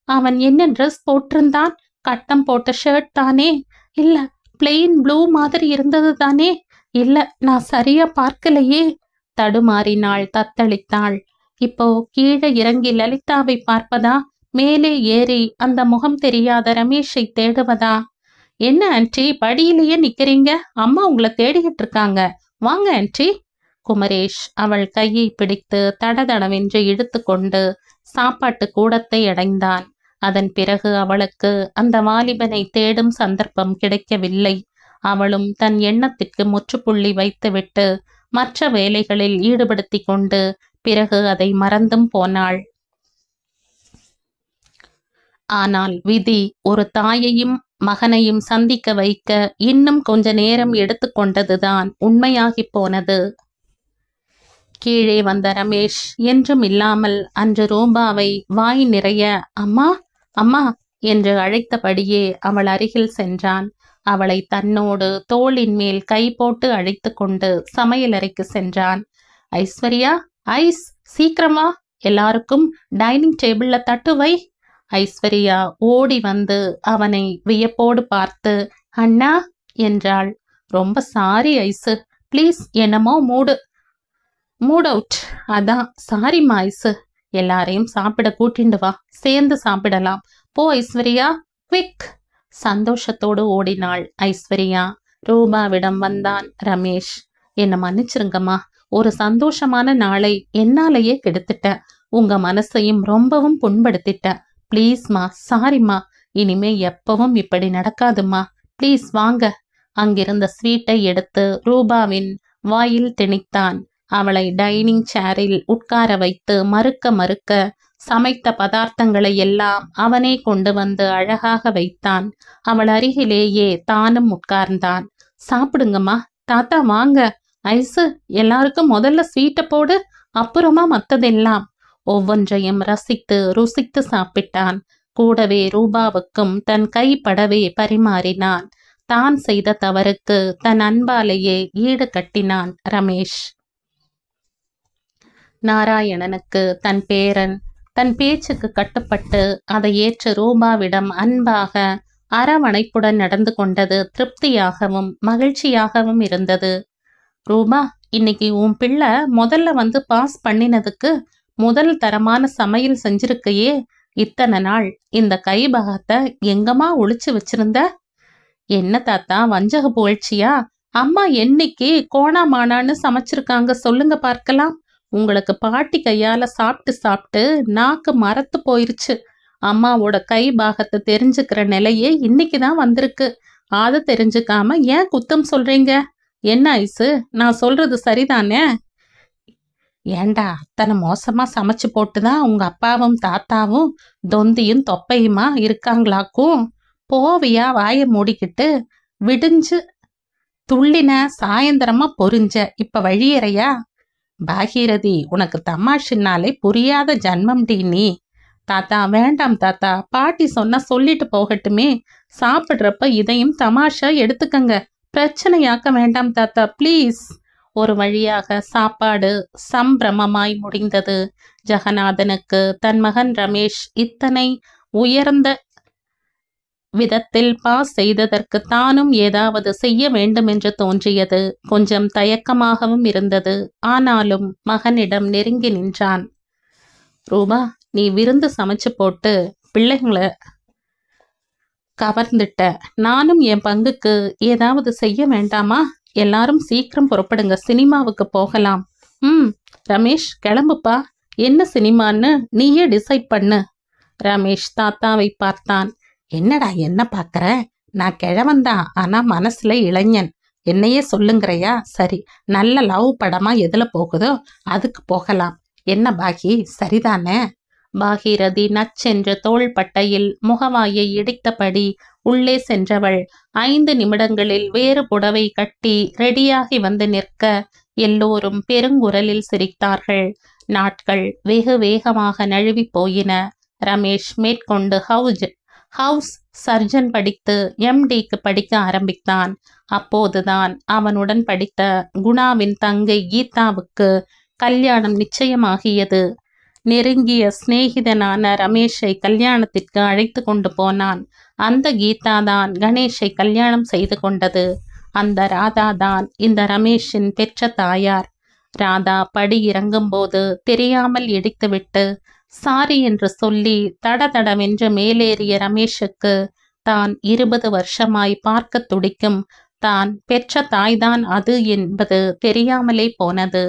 அவன் என்ன ட்ரெஸ் போட்டிருந்தான்? கட்டம் போட்ட ஷர்ட் தானே? இல்ல, பிளெயின் ப்ளூ மாதிரி இருந்தது தானே? இல்ல, நான் சரியா பார்க்கலையே. தடுமாறினாள், தத்தளித்தாள். இப்போ கீழே இறங்கி லலிதாவை பார்ப்பதா, மேலே ஏறி அந்த முகம் தெரியாத ரமேஷை தேடுவதா? என்ன ஆன்ட்டி, படியிலேயே நிக்கிறீங்க? அம்மா உங்களை தேடிக்கிட்டு இருக்காங்க, வாங்க ஆன்ட்டி. குமரேஷ் அவள் கையை பிடித்து தடதடவென்று இழுத்து கொண்டு சாப்பாட்டு கூடத்தை அடைந்தான். அதன் பிறகு அவளுக்கு அந்த வாலிபனை தேடும் சந்தர்ப்பம் கிடைக்கவில்லை. அவளும் தன் எண்ணத்திற்கு முற்றுப்புள்ளி வைத்துவிட்டு மற்ற வேலைகளில் ஈடுபடுத்தி கொண்டு பிறகு அதை மறந்தும் போனாள். ஆனால் விதி ஒரு தாயையும் மகனையும் சந்திக்க வைக்க இன்னும் கொஞ்ச நேரம் எடுத்துக்கொண்டதுதான் உண்மையாகி போனது. கீழே வந்த ரமேஷ் என்றும் இல்லாமல் அன்று ரூபாவை வாய் நிறைய அம்மா அம்மா என்று அழைத்தபடியே அவள் அருகில் சென்றான். அவளை தன்னோடு தோளின் மேல் கை போட்டு அழைத்து கொண்டு சமையலறைக்கு சென்றான். ஐஸ்வர்யா, ஐஸ், சீக்கிரமா, எல்லாருக்கும் டைனிங் டேபிள்ல தட்டு வை. ஐஸ்வர்யா ஓடி வந்து அவனை வியப்போடு பார்த்து அண்ணா என்றாள். ரொம்ப சாரி ஐசு, ப்ளீஸ் என்னமோ மூட் அவுட், அதான் சாரிம்மா ஐசு. எல்லாரையும் சாப்பிட கூட்டிண்டு வா, சேர்ந்து சாப்பிடலாம். போ ஐஸ்வர்யா, குவிக். சந்தோஷத்தோடு ஓடினாள் ஐஸ்வர்யா. ரூபாவிடம் வந்தான் ரமேஷ். என்னை மன்னிச்சிருங்கம்மா, ஒரு சந்தோஷமான நாளை என்னாலேயே கெடுத்துட்டேன். உங்க மனசையும் ரொம்பவும் புண்படுத்திட்டேன். ப்ளீஸ்மா, சாரிம்மா. இனிமே எப்பவும் இப்படி நடக்காதும்மா, ப்ளீஸ் வாங்க. அங்கிருந்த ஸ்வீட்டை எடுத்து ரூபாவின் வாயில் திணித்தான். அவளை டைனிங் சேரில் உட்கார வைத்து மறுக்க சமைத்த பதார்த்தங்களை எல்லாம் அவனே கொண்டு வந்து அழகாக வைத்தான். அவள் அருகிலேயே தானும் உட்கார்ந்தான். சாப்பிடுங்கம்மா, தாத்தா வாங்க. ஐசு, எல்லாருக்கும் முதல்ல ஸ்வீட்டை போடு, அப்புறமா மத்ததெல்லாம். ஒவ்வொன்றையும் ரசித்து ருசித்து சாப்பிட்டான். கூடவே ரூபாவுக்கும் தன் கைப்படவே பரிமாறினான். தான் செய்த தவறுக்கு தன் அன்பாலேயே ஈடு கட்டினான் ரமேஷ். நாராயணனுக்கு தன் பேரன் தன் பேச்சுக்கு கட்டுப்பட்டு அதை ஏற்று ரூபாவிடம் அன்பாக அரவணைப்புடன் நடந்து கொண்டது திருப்தியாகவும் மகிழ்ச்சியாகவும் இருந்தது. ரூபா, இன்னைக்கு உன் பிள்ளை முதல்ல வந்து பாஸ் பண்ணினதுக்கு முதல் தரமான சமையல் செஞ்சிருக்கையே. இத்தனை நாள் இந்த கைபாகத்தை எங்கம்மா ஒளிச்சு வச்சிருந்த? என்ன தாத்தா, வஞ்சக புகழ்ச்சியா? அம்மா என்னைக்கு கோணாமானான்னு சமைச்சிருக்காங்க சொல்லுங்க பார்க்கலாம். உங்களுக்கு பாட்டி கையால சாப்பிட்டு சாப்பிட்டு நாக்கு மரத்து போயிருச்சு. அம்மாவோட கை பாகத்தை தெரிஞ்சுக்கிற நிலையே இன்னைக்குதான் வந்திருக்கு. அதை தெரிஞ்சுக்காம ஏன் குத்தம் சொல்றீங்க? என்ன ஐசு, நான் சொல்றது சரிதானே? ஏண்டா, அத்தனை மோசமா சமைச்சு போட்டுதான் உங்க அப்பாவும் தாத்தாவும் தொந்தியும் தொப்பையுமா இருக்காங்களாக்கும்? போவியா வாயை மூடிக்கிட்டு? விடிஞ்சு துள்ளின சாயந்தரமா பொரிஞ்ச இப்ப வழியறையா? பாகீரதி, உனக்கு தமாஷினாலே புரியாத ஜன்மம் டி நீ. தாத்தா வேண்டாம் தாத்தா, பாட்டி சொன்னா சொல்லிட்டு போகட்டுமே. சாப்பிட்றப்ப இதையும் தமாஷா எடுத்துக்கங்க, பிரச்சனையாக்க வேண்டாம் தாத்தா ப்ளீஸ். ஒரு வழியாக சாப்பாடு சம்பிரமமாய் முடிந்தது. ஜெகநாதனுக்கு தன் மகன் ரமேஷ் இத்தனை உயர்ந்த விதத்தில் பாஸ் செய்ததற்கு தானும் ஏதாவது செய்ய வேண்டும் என்று தோன்றியது. கொஞ்சம் தயக்கமாகவும் இருந்தது. ஆனாலும் மகனிடம் நெருங்கி நின்றான். ரூபா, நீ விருந்து சமைச்சு போட்டு பிள்ளைங்களை கவர்ந்துட்ட. நானும் என் பங்குக்கு ஏதாவது செய்ய வேண்டாமா? எல்லாரும் சீக்கிரம் புறப்படுங்க, சினிமாவுக்கு போகலாம். ரமேஷ் கிளம்புப்பா. என்ன சினிமான்னு நீயே டிசைட் பண்ணு. ரமேஷ் தாத்தாவை பார்த்தான். என்னடா என்ன பாக்குற? நான் கிழவன்தான், ஆனா மனசுல இளைஞன். என்னையே சொல்லுங்கிறையா? சரி, நல்ல லவ் படமா எதுல போகுதோ அதுக்கு போகலாம். என்ன பாகி, சரிதானே? பாகீரதி நச்சென்ற தோள்பட்டையில் முகவாயை இடித்தபடி உள்ளே சென்றவள் 5 நிமிடங்களில் வேறு புடவை கட்டி ரெடியாகி வந்து நிற்க எல்லோரும் பெருங்குரலில் சிரித்தார்கள். நாட்கள் வெகு வேகமாக நழுவி போயின. ரமேஷ் மேற்கொண்டு ஹவுஸ் சர்ஜன் படித்து MDக்கு படிக்க ஆரம்பித்தான். அப்போதுதான் அவனுடன் படித்த குணாவின் தங்கை கீதாவுக்கு கல்யாணம் நிச்சயமாகியது. நெருங்கிய சிநேகிதனான ரமேஷை கல்யாணத்திற்கு அழைத்து கொண்டு போனான். அந்த கீதா தான் கணேஷை கல்யாணம் செய்து கொண்டது. அந்த ராதா தான் இந்த ரமேஷின் பெற்ற தாயார். ராதா படி இறங்கும்போது தெரியாமல் இடித்துவிட்டு சாரி என்று சொல்லி தடதடவென்று மேலேறிய ரமேஷுக்கு தான் 20 வருஷமாய் பார்க்க துடிக்கும் தான் பெற்ற தாய்தான் அது என்பது தெரியாமலே போனது.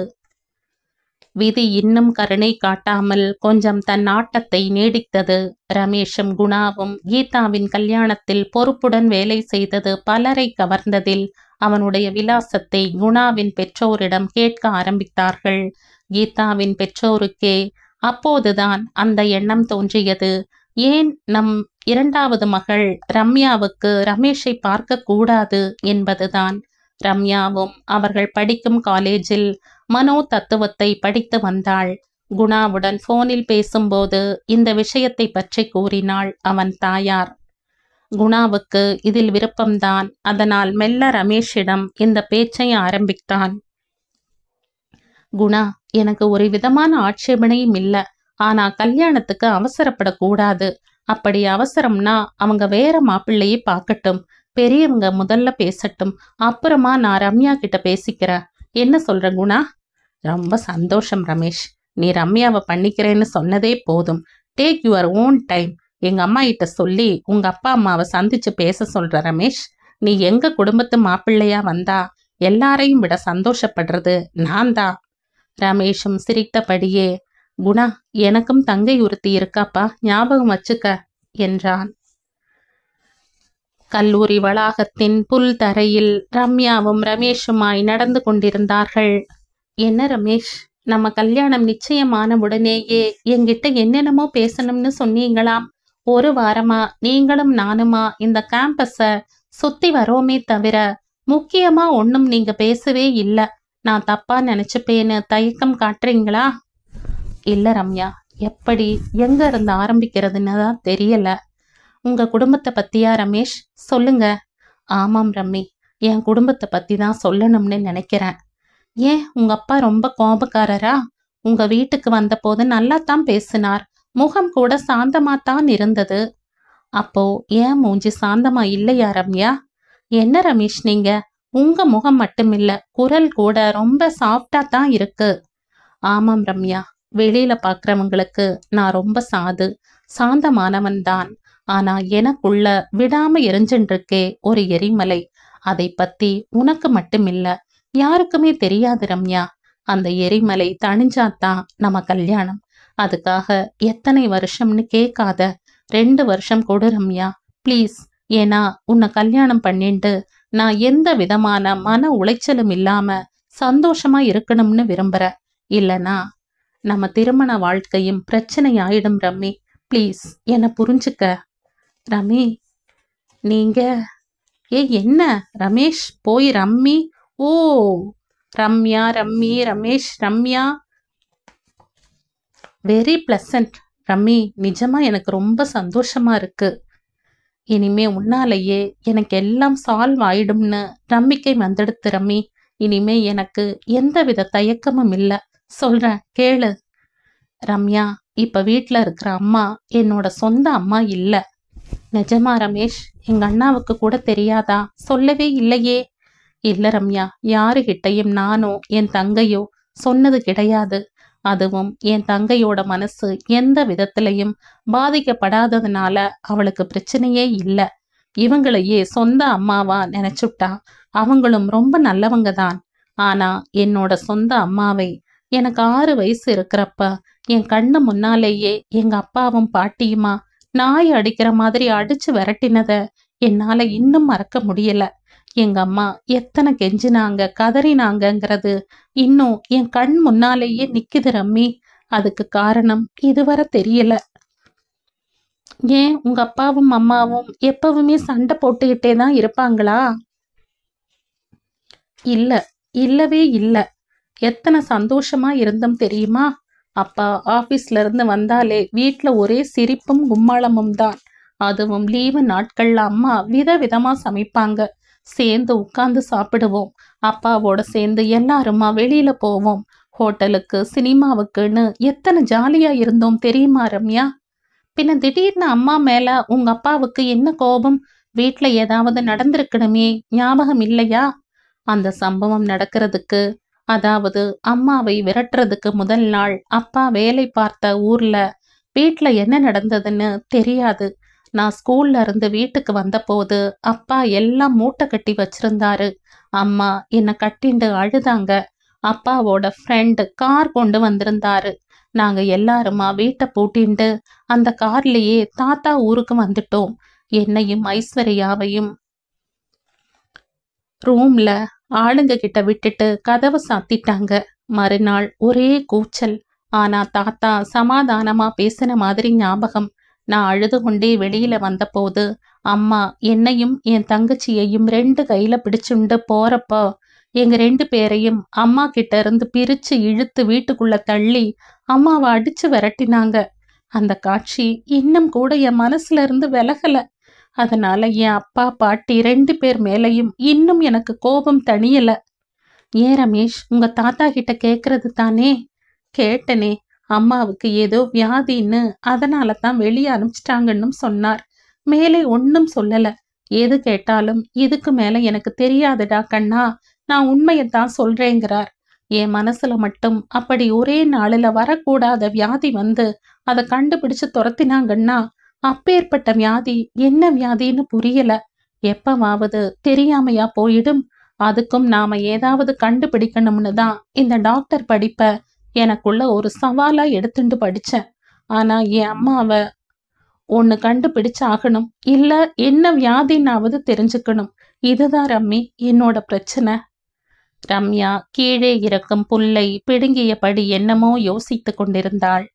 விதி இன்னும் கருணை காட்டாமல் கொஞ்சம் தன் ஆட்டத்தை நீடித்தது. ரமேஷும் குணாவும் கீதாவின் கல்யாணத்தில் பொறுப்புடன் வேலை செய்தது பலரை கவர்ந்ததில் அவனுடைய விலாசத்தை குணாவின் பெற்றோரிடம் கேட்க ஆரம்பித்தார்கள். கீதாவின் பெற்றோருக்கே அப்போதுதான் அந்த எண்ணம் தோன்றியது. ஏன் நம் 2வது மகள் ரம்யாவுக்கு ரமேஷை பார்க்க கூடாது என்பதுதான். ரம்யாவும் அவர்கள் படிக்கும் காலேஜில் மனோ தத்துவத்தை படித்து வந்தாள். குணாவுடன் போனில் பேசும்போது இந்த விஷயத்தை பற்றி கூறினாள் அவன் தாயார். குணாவுக்கு இதில் விருப்பம்தான். அதனால் மெல்ல ரமேஷிடம் இந்த பேச்சை ஆரம்பித்தான். குணா, எனக்கு ஒரு விதமான ஆட்சேபனையும் இல்லை. ஆனா கல்யாணத்துக்கு அவசரப்படக்கூடாது. அப்படி அவசரம்னா அவங்க வேற மாப்பிள்ளையே பார்க்கட்டும். பெரியவங்க முதல்ல பேசட்டும். அப்புறமா நான் ரம்யா கிட்ட பேசிக்கிறேன். என்ன சொல்ற குணா? ரொம்ப சந்தோஷம் ரமேஷ். நீ ரம்யாவை பண்ணிக்கிறேன்னு சொன்னதே போதும். Take your own time. எங்க அம்மா கிட்ட சொல்லி உங்க அப்பா அம்மாவை சந்திச்சு பேச சொல்ற ரமேஷ். நீ எங்க குடும்பத்து மாப்பிள்ளையா வந்தா எல்லாரையும் விட சந்தோஷப்படுறது நான் தான். ரமேஷும் சிரித்தபடியே, குணா, எனக்கும் தங்கை ஒருத்தி இருக்காப்பா, ஞாபகம் வச்சுக்க என்றான். கல்லூரி வளாகத்தின் புல் தரையில் ரம்யாவும் ரமேஷுமாய் நடந்து கொண்டிருந்தார்கள். என்ன ரமேஷ், நம்ம கல்யாணம் நிச்சயமான உடனேயே என்கிட்ட என்னென்னமோ பேசணும்னு சொன்னீங்களாம். 1 வாரமா நீங்களும் நானுமா இந்த கேம்பஸ சுத்தி வரோமே தவிர முக்கியமா ஒன்னும் நீங்க பேசவே இல்லை. நான் தப்பா நினைச்சுப்பேன்னு தயக்கம் காட்டுறீங்களா? இல்ல ரம்யா, எப்படி எங்க இருந்து ஆரம்பிக்கிறதுன்னு தான் தெரியல. உங்க குடும்பத்தை பத்தியா ரமேஷ்? சொல்லுங்க. ஆமாம் ரம்மி, என் குடும்பத்தை பத்தி தான் சொல்லணும்னு நினைக்கிறேன். ஏன், உங்க அப்பா ரொம்ப கோபக்காரரா? உங்க வீட்டுக்கு வந்த போது நல்லா தான் பேசினார். முகம் கூட சாந்தமாத்தான் இருந்தது. அப்போ ஏன் மூஞ்சி சாந்தமா இல்லையா ரம்யா? என்ன ரமேஷ் நீங்க? உங்க முகம் மட்டுமில்ல, குரல் கூட ரொம்ப சாஃப்டா தான் இருக்கு. ஆமாம் ரம்யா, வெளியில பாக்குறவங்களுக்கு நான் ரொம்ப சாந்தமானவன் தான். ஆனா எனக்குள்ள விடாம எரிஞ்சுருக்கே ஒரு எரிமலை. அதை பத்தி உனக்கு மட்டுமில்ல, யாருக்குமே தெரியாது ரம்யா. அந்த எரிமலை தணிஞ்சாதான் நம்ம கல்யாணம். அதுக்காக எத்தனை வருஷம்னு கேட்காத, 2 வருஷம் கொடு ரம்யா ப்ளீஸ். ஏன்னா உன்னை கல்யாணம் பண்ணிட்டு நான் எந்த விதமான மன உளைச்சலும் இல்லாம சந்தோஷமா இருக்கணும்னு விரும்புற. இல்லனா நம்ம திருமண வாழ்க்கையும் பிரச்சனை ஆயிடும் ரம்மி. ப்ளீஸ் என்னை புரிஞ்சுக்க. ரமி, நீங்க என்ன ரமேஷ் போய் Rummy? Oh, Ramya, Rummy, Ramesh, Ramya. Very pleasant Rummy. நிஜமா எனக்கு ரொம்ப சந்தோஷமா இருக்கு. இனிமே உன்னாலேயே எனக்கு எல்லாம் சால்வ் ஆயிடும்னு நம்பிக்கை வந்துடுத்து ரம்மி. இனிமே எனக்கு எந்தவித தயக்கமும் இல்லை. சொல்றேன் கேளு. ரம்யா, இப்ப வீட்டுல இருக்கிற அம்மா என்னோட சொந்த அம்மா இல்ல. நிஜமா ரமேஷ்? எங்க அண்ணாவுக்கு கூட தெரியாதா? சொல்லவே இல்லையே. இல்ல ரம்யா, யாருகிட்டையும் நானோ என் தங்கையோ சொன்னது கிடையாது. அதுவும் என் தங்கையோட மனசு எந்த விதத்திலையும் பாதிக்கப்படாததுனால அவளுக்கு பிரச்சனையே இல்லை. இவங்களையே சொந்த அம்மாவா நினைச்சுட்டா. அவங்களும் ரொம்ப நல்லவங்க தான். ஆனா என்னோட சொந்த அம்மாவை எனக்கு 6 வயசு இருக்கிறப்ப என் கண்ணு முன்னாலேயே எங்க அப்பாவும் பாட்டியுமா நாய் அடிக்கிற மாதிரி அடிச்சு விரட்டினத என்னால இன்னும் மறக்க முடியல. எங்க அம்மா எத்தனை கெஞ்சினாங்க, கதறினாங்கங்கிறது இன்னும் என் கண் முன்னாலேயே நிக்குது ரம்மி. அதுக்கு காரணம் இதுவரை தெரியல. ஏன், உங்க அப்பாவும் அம்மாவும் எப்பவுமே சண்டை போட்டுக்கிட்டே தான் இருப்பாங்களா? இல்ல, இல்லவே இல்ல. எத்தனை சந்தோஷமா இருந்தோம் தெரியுமா? அப்பா ஆபீஸ்ல இருந்து வந்தாலே வீட்ல ஒரே சிரிப்பும் கும்மாளமும் தான். அதுவும் லீவு நாட்கள்ல அம்மா விதவிதமா சமைப்பாங்க. சேர்ந்து உட்கார்ந்து சாப்பிடுவோம். அப்பாவோட சேர்ந்து எல்லாருமா வெளியில போவோம். ஹோட்டலுக்கு, சினிமாவுக்குன்னு எத்தனை ஜாலியா இருந்தோம் தெரியுமா ரம்யா? பின்ன திடீர்னு அம்மா மேல உங்க அப்பாவுக்கு என்ன கோபம்? வீட்ல ஏதாவது நடந்திருக்கணுமே, ஞாபகம் இல்லையா? அந்த சம்பவம் நடக்கிறதுக்கு, அதாவது அம்மாவை விரட்டுறதுக்கு முதல் நாள் அப்பா வேலை பார்த்த ஊர்ல வீட்ல என்ன நடந்ததுன்னு தெரியாது. நான் ஸ்கூல்ல இருந்து வீட்டுக்கு வந்தபோது அப்பா எல்லாம் மூட்டை கட்டி வச்சிருந்தாரு. அம்மா என்னை கட்டிண்டு அழுதாங்க. அப்பாவோட ஃப்ரெண்டு கார் கொண்டு வந்திருந்தாரு. நாங்க எல்லாருமா வீட்டை பூட்டிண்டு அந்த கார்லயே தாத்தா ஊருக்கு வந்துட்டோம். என்னையும் ஐஸ்வர்யாவையும் ரூம்ல ஆளுங்க கிட்ட விட்டுட்டு கதவை சாத்திட்டாங்க. மறுநாள் ஒரே கூச்சல். ஆனா தாத்தா சமாதானமா பேசின மாதிரி ஞாபகம். நான் அழுது கொண்டே வெளியில வந்தபோது அம்மா என்னையும் என் தங்கச்சியையும் 2 கையில பிடிச்சுண்டு போறப்போ எங்க 2 பேரையும் அம்மா கிட்ட இருந்து பிரிச்சு இழுத்து வீட்டுக்குள்ள தள்ளி அம்மாவை அடிச்சு விரட்டினாங்க. அந்த காட்சி இன்னும் கூட என் மனசுல இருந்து விலகல. அதனால என் அப்பா பாட்டி 2 பேர் மேலையும் இன்னும் எனக்கு கோபம் தணியல. ஏன் ரமேஷ், உங்க தாத்தா கிட்ட கேக்குறது தானே? கேட்டனே. அம்மாவுக்கு ஏதோ வியாதின்னு அதனால தான் வெளியே அனுப்பிச்சிட்டாங்கன்னு சொன்னார். மேலே ஒன்னும் சொல்லல. எது கேட்டாலும் இதுக்கு மேல எனக்கு தெரியாதுடா கண்ணா, நான் உண்மையத்தான் சொல்றேங்கிறார். என் மனசுல மட்டும் அப்படி ஒரே நாளில் வரக்கூடாத வியாதி வந்து அதை கண்டுபிடிச்சு துரத்தினாங்கன்னா அப்பேற்பட்ட வியாதி என்ன வியாதின்னு புரியல. எப்பவாவது தெரியாமையா போயிடும். அதுக்கும் நாம ஏதாவது கண்டுபிடிக்கணும்னு தான் இந்த டாக்டர் படிப்பை எனக்குள்ள ஒரு சவாலா எடுத்துட்டு படிச்சேன். ஆனா என் அம்மாவை ஒன்னு கண்டுபிடிச்சாகணும், இல்ல என்ன வியாதினாவது தெரிஞ்சுக்கணும். இதுதான் ரம்மி என்னோட பிரச்சனை. ரம்யா கீழே இறக்கும் புல்லை பிடுங்கியபடி என்னமோ யோசித்து கொண்டிருந்தாள்.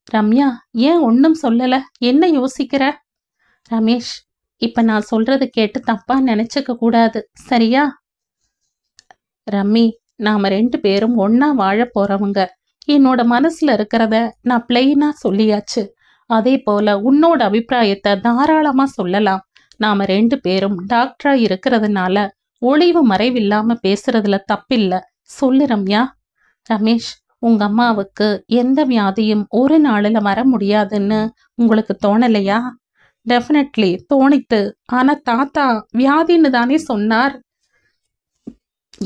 ரம்யா, ஏன் ஒன்னும் சொல்லல? என்ன யோசிக்கிற? ரமேஷ், இப்ப நான் சொல்றது கேட்டு தப்பா நினைச்சுக்க கூடாது, சரியா? ரம்மி, நாம 2 பேரும் ஒன்னா வாழ போறவங்க. என்னோட மனசுல இருக்கிறத நான் பிளெயினா சொல்லியாச்சு. அதே போல உன்னோட அபிப்பிராயத்தை தாராளமா சொல்லலாம். நாம 2 பேரும் டாக்டரா இருக்கிறதுனால ஒளிவு மறைவில்லாம பேசுறதுல தப்பில்ல. சொல்லு ரம்யா. ரமேஷ், உங்க அம்மாவுக்கு எந்த வியாதியும் ஒரு நாளில் வர முடியாதுன்னு உங்களுக்கு தோணலையா? டெஃபினெட்லி தோணித்து. ஆனா தாத்தா வியாதின்னு தானே சொன்னார்.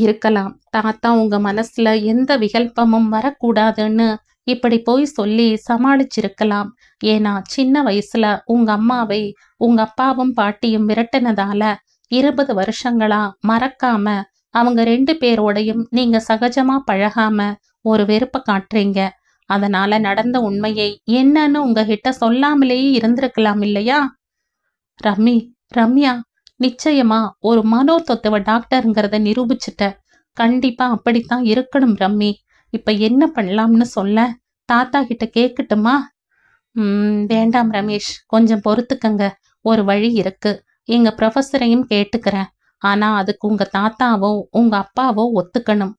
இருக்கலாம். தாத்தா உங்க மனசுல எந்த விகல்பமும் வரக்கூடாதுன்னு இப்படி போய் சொல்லி சமாளிச்சிருக்கலாம். ஏன்னா சின்ன வயசுல உங்க அம்மாவை உங்க அப்பாவும் பாட்டியும் விரட்டினதால 20 வருஷங்களா மறக்காம அவங்க 2 பேரோடையும் நீங்க சகஜமா பழகாம ஒரு வெறுப்பை காட்டுறீங்க. அதனால நடந்த உண்மையை என்னன்னு உங்ககிட்ட சொல்லாமலேயே இருந்திருக்கலாம் இல்லையா? ரம்யா, நிச்சயமா ஒரு மனோதத்துவ டாக்டருங்கிறத நிரூபிச்சுட்ட. கண்டிப்பா அப்படித்தான் இருக்கணும் ரம்மி. இப்ப என்ன பண்ணலாம்னு சொல்ல? தாத்தா கிட்ட கேட்கட்டுமா? வேண்டாம் ரமேஷ், கொஞ்சம் பொறுத்துக்கங்க. ஒரு வழி இருக்கு. எங்க ப்ரொஃபஸரையும் கேட்டுக்கிறேன். ஆனா அதுக்கு உங்க தாத்தாவோ உங்க அப்பாவோ ஒத்துக்கணும்.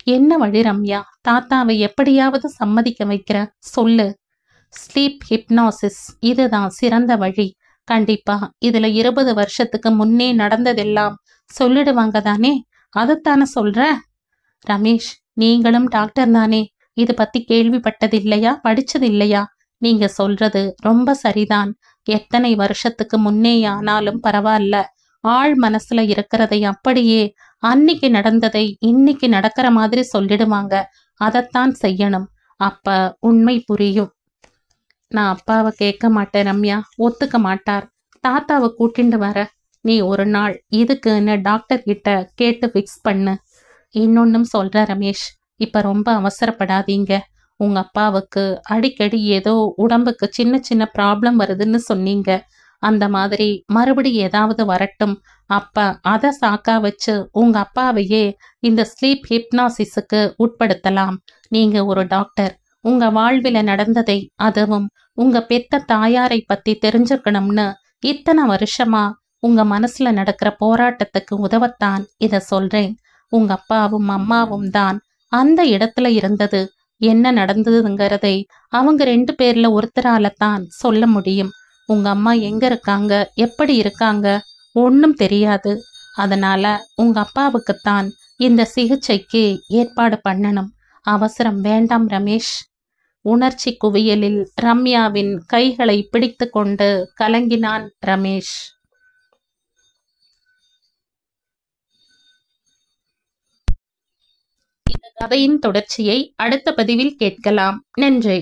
என்ன வழி ரம்யா? தாத்தாவை எப்படியாவது சம்மதிக்க வைக்கிற சொல்லு. ஸ்லீப் ஹிப்னாசிஸ், இதுதான் சிறந்த வழி. கண்டிப்பா இதுல 20 வருஷத்துக்கு முன்னே நடந்ததெல்லாம் சொல்லிடுவாங்க தானே? அதைத்தானே சொல்ற? ரமேஷ், நீங்களும் டாக்டர் தானே? இது பத்தி கேள்விப்பட்டது இல்லையா? படிச்சது இல்லையா? நீங்க சொல்றது ரொம்ப சரிதான். எத்தனை வருஷத்துக்கு முன்னே ஆனாலும் பரவாயில்ல. ஆள் மனசுல இருக்கிறதை அப்படியே அன்னைக்கு நடந்ததை இன்னைக்கு நடக்கிற மாதிரி சொல்லிடுவாங்க. அதைத்தான் செய்யணும். அப்ப உண்மை புரியும். நான் அப்பாவை கேட்க மாட்டேன் ரம்யா, ஒத்துக்க மாட்டார். தாத்தாவை கூட்டிண்டு வர நீ ஒரு நாள் இதுக்குன்னு டாக்டர் கிட்ட கேட்டு ஃபிக்ஸ் பண்ணு. இன்னொன்னும் சொல்ற ரமேஷ், இப்ப ரொம்ப அவசரப்படாதீங்க. உங்க அப்பாவுக்கு அடிக்கடி ஏதோ உடம்புக்கு சின்ன சின்ன ப்ராப்ளம் வருதுன்னு சொன்னீங்க. அந்த மாதிரி மறுபடியும் ஏதாவது வரட்டும். அப்ப அதை சாக்கா வச்சு உங்க அப்பாவையே இந்த ஸ்லீப் ஹிப்னாசிஸுக்கு உட்படுத்தலாம். நீங்க ஒரு டாக்டர். உங்க வாழ்வில நடந்ததை, அதுவும் உங்க பெத்த தாயாரை பத்தி தெரிஞ்சுக்கணும்னு இத்தனை வருஷமா உங்க மனசுல நடக்கிற போராட்டத்துக்கு உதவத்தான் இத சொல்றேன். உங்க அப்பாவும் அம்மாவும் தான் அந்த இடத்துல இருந்தது என்ன நடந்ததுங்கிறதை அவங்க 2 பேர்ல ஒருத்தரால தான் சொல்ல முடியும். உங்க அம்மா எங்க இருக்காங்க, எப்படி இருக்காங்க, ஒன்றும் தெரியாது. அதனால உங்க அப்பாவுக்குத்தான் இந்த சிகிச்சைக்கு ஏற்பாடு பண்ணணும். அவசரம் வேண்டாம் ரமேஷ். உணர்ச்சி குவியலில் ரம்யாவின் கைகளை பிடித்து கொண்டு கலங்கினான் ரமேஷ். இந்த கதையின் தொடர்ச்சியை அடுத்த பதிவில் கேட்கலாம். நன்றி.